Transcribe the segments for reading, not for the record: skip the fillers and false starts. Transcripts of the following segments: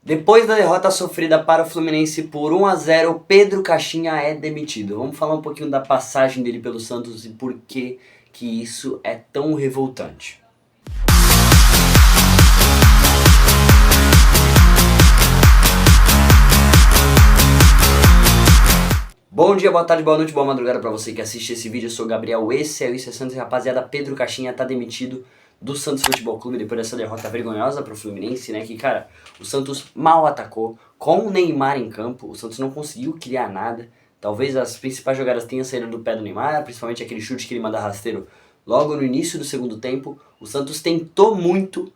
Depois da derrota sofrida para o Fluminense por 1 a 0, Pedro Caixinha é demitido. Vamos falar um pouquinho da passagem dele pelo Santos e por que isso é tão revoltante. Bom dia, boa tarde, boa noite, boa madrugada pra você que assiste esse vídeo. Eu sou o Gabriel, esse é o Isso é Santos e rapaziada, Pedro Caixinha tá demitido do Santos Futebol Clube depois dessa derrota vergonhosa pro Fluminense, né? Que, cara, o Santos mal atacou, com o Neymar em campo, o Santos não conseguiu criar nada. Talvez as principais jogadas tenham saído do pé do Neymar, principalmente aquele chute que ele manda rasteiro logo no início do segundo tempo. O Santos tentou muito,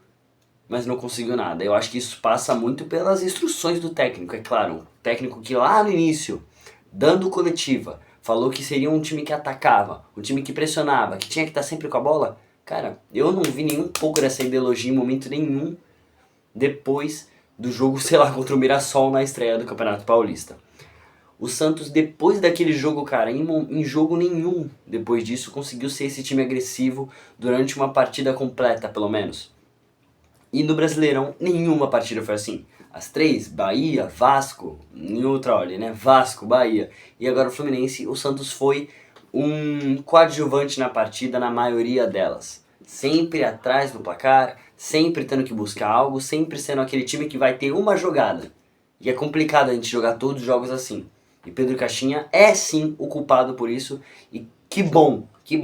mas não conseguiu nada. Eu acho que isso passa muito pelas instruções do técnico, é claro. Um técnico que lá no início, dando coletiva, falou que seria um time que atacava, um time que pressionava, que tinha que estar sempre com a bola. Cara, eu não vi nenhum pouco dessa ideologia em momento nenhum depois do jogo, sei lá, contra o Mirassol na estreia do Campeonato Paulista. O Santos, depois daquele jogo, cara, em jogo nenhum, depois disso, conseguiu ser esse time agressivo durante uma partida completa, pelo menos. E no Brasileirão, nenhuma partida foi assim. As três, Bahia, Vasco, em outra ordem, né? Vasco, Bahia e agora o Fluminense, o Santos foi um coadjuvante na partida na maioria delas. Sempre atrás do placar, sempre tendo que buscar algo, sempre sendo aquele time que vai ter uma jogada. E é complicado a gente jogar todos os jogos assim. E Pedro Caixinha é sim o culpado por isso. E que bom que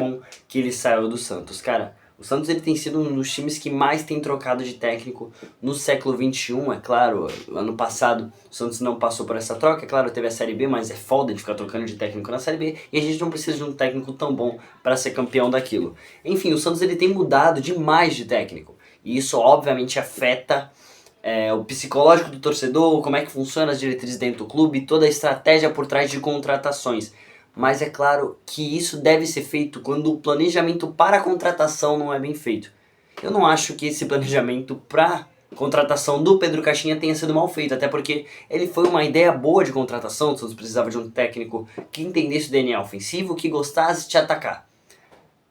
ele saiu do Santos, cara. O Santos ele tem sido um dos times que mais tem trocado de técnico no século XXI, é claro. Ano passado o Santos não passou por essa troca, é claro, teve a Série B, mas é foda de ficar trocando de técnico na Série B e a gente não precisa de um técnico tão bom para ser campeão daquilo. Enfim, o Santos ele tem mudado demais de técnico e isso obviamente afeta o psicológico do torcedor, como é que funciona as diretrizes dentro do clube, toda a estratégia por trás de contratações. Mas é claro que isso deve ser feito quando o planejamento para a contratação não é bem feito. Eu não acho que esse planejamento para contratação do Pedro Caixinha tenha sido mal feito, até porque ele foi uma ideia boa de contratação. O Santos precisava de um técnico que entendesse o DNA ofensivo, que gostasse de atacar.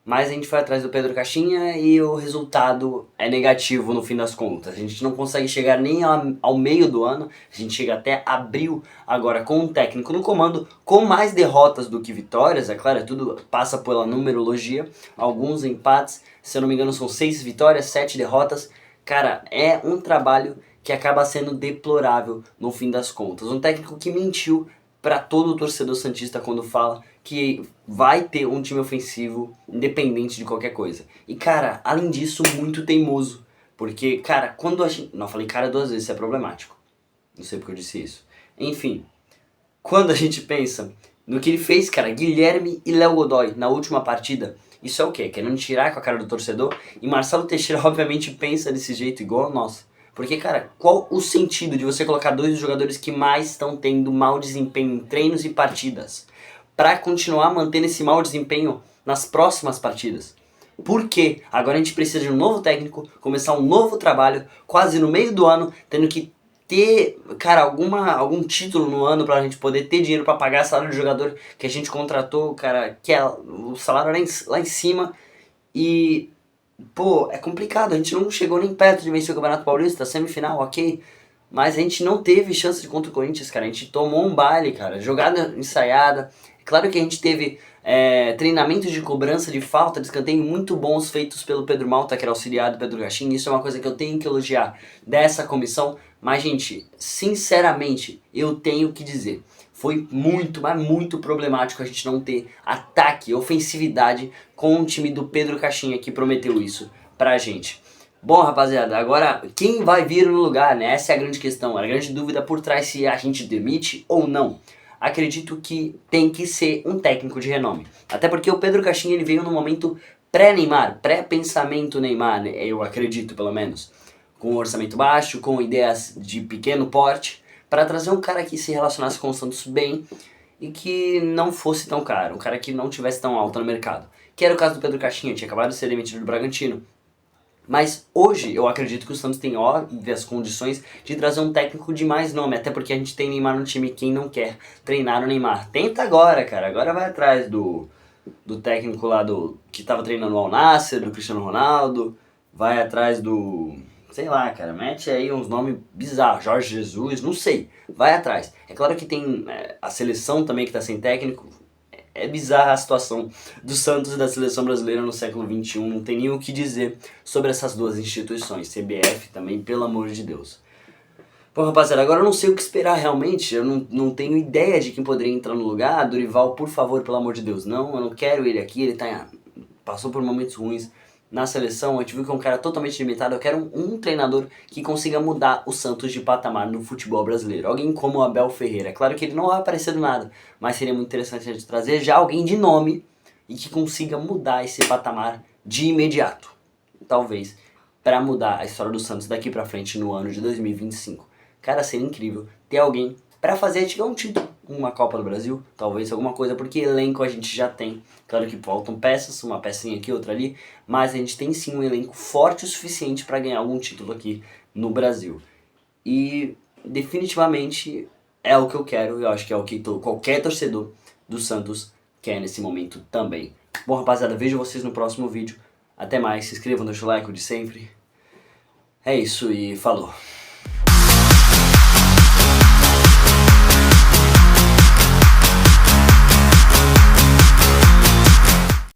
Mas a gente foi atrás do Pedro Caixinha e o resultado é negativo no fim das contas. A gente não consegue chegar nem ao meio do ano, a gente chega até abril agora com um técnico no comando, com mais derrotas do que vitórias, é claro, tudo passa pela numerologia, alguns empates, se eu não me engano são 6 vitórias, 7 derrotas. Cara, é um trabalho que acaba sendo deplorável no fim das contas. Um técnico que mentiu para todo o torcedor santista quando fala que vai ter um time ofensivo independente de qualquer coisa. E cara, além disso, muito teimoso. Porque, cara, quando a gente... Não, falei cara 2 vezes, isso é problemático. Não sei porque eu disse isso. Enfim, quando a gente pensa no que ele fez, cara, Guilherme e Léo Godoy na última partida, isso é o quê? Querendo tirar com a cara do torcedor? E Marcelo Teixeira obviamente pensa desse jeito igual a nós. Porque, cara, qual o sentido de você colocar dois dos jogadores que mais estão tendo mau desempenho em treinos e partidas para continuar mantendo esse mau desempenho nas próximas partidas? Por quê? Agora a gente precisa de um novo técnico, começar um novo trabalho, quase no meio do ano, tendo que ter, cara, algum título no ano pra gente poder ter dinheiro pra pagar salário do jogador que a gente contratou, cara, que é o salário lá em cima. E pô, é complicado, a gente não chegou nem perto de vencer o Campeonato Paulista, semifinal, ok. Mas a gente não teve chance de contra o Corinthians, cara. A gente tomou um baile, cara. Jogada ensaiada. É claro que a gente teve treinamentos de cobrança de falta, de escanteio muito bons feitos pelo Pedro Malta, que era auxiliar do Pedro Caixinha. Isso é uma coisa que eu tenho que elogiar dessa comissão. Mas, gente, sinceramente, eu tenho que dizer, foi muito, mas muito problemático a gente não ter ataque, ofensividade com o time do Pedro Caixinha que prometeu isso pra gente. Bom, rapaziada, agora quem vai vir no lugar, né? Essa é a grande questão, a grande dúvida por trás se a gente demite ou não. Acredito que tem que ser um técnico de renome. Até porque o Pedro Caixinha ele veio no momento pré-Neymar, pré-pensamento Neymar, né? Eu acredito pelo menos. Com um orçamento baixo, com ideias de pequeno porte, para trazer um cara que se relacionasse com o Santos bem e que não fosse tão caro, um cara que não tivesse tão alto no mercado. Que era o caso do Pedro Caixinha, tinha acabado de ser demitido do Bragantino. Mas hoje eu acredito que o Santos tem óbvias condições de trazer um técnico de mais nome, até porque a gente tem Neymar no time, quem não quer treinar o Neymar. Tenta agora, cara, agora vai atrás do técnico lá que tava treinando o Al Nassr, do Cristiano Ronaldo, vai atrás do... Sei lá, cara, mete aí uns nomes bizarros, Jorge Jesus, não sei, vai atrás. É claro que tem a seleção também que tá sem técnico, é bizarra a situação do Santos e da seleção brasileira no século XXI, não tem nem o que dizer sobre essas duas instituições, CBF também, pelo amor de Deus. Bom, rapaziada, agora eu não sei o que esperar realmente, eu não tenho ideia de quem poderia entrar no lugar. Dorival, por favor, pelo amor de Deus, não, eu não quero ele aqui, ele passou por momentos ruins na seleção, a gente viu que é um cara totalmente limitado. Eu quero um treinador que consiga mudar o Santos de patamar no futebol brasileiro, alguém como o Abel Ferreira. É claro que ele não vai aparecer do nada, mas seria muito interessante a gente trazer já alguém de nome e que consiga mudar esse patamar de imediato, talvez, para mudar a história do Santos daqui pra frente no ano de 2025. Cara, seria incrível ter alguém para fazer a gente ganhar um título, uma Copa do Brasil, talvez alguma coisa, porque elenco a gente já tem. Claro que faltam peças, uma pecinha aqui, outra ali, mas a gente tem sim um elenco forte o suficiente para ganhar algum título aqui no Brasil. E definitivamente é o que eu quero, eu acho que é o que qualquer torcedor do Santos quer nesse momento também. Bom, rapaziada, vejo vocês no próximo vídeo. Até mais, se inscrevam, deixa o like, o de sempre. É isso e falou!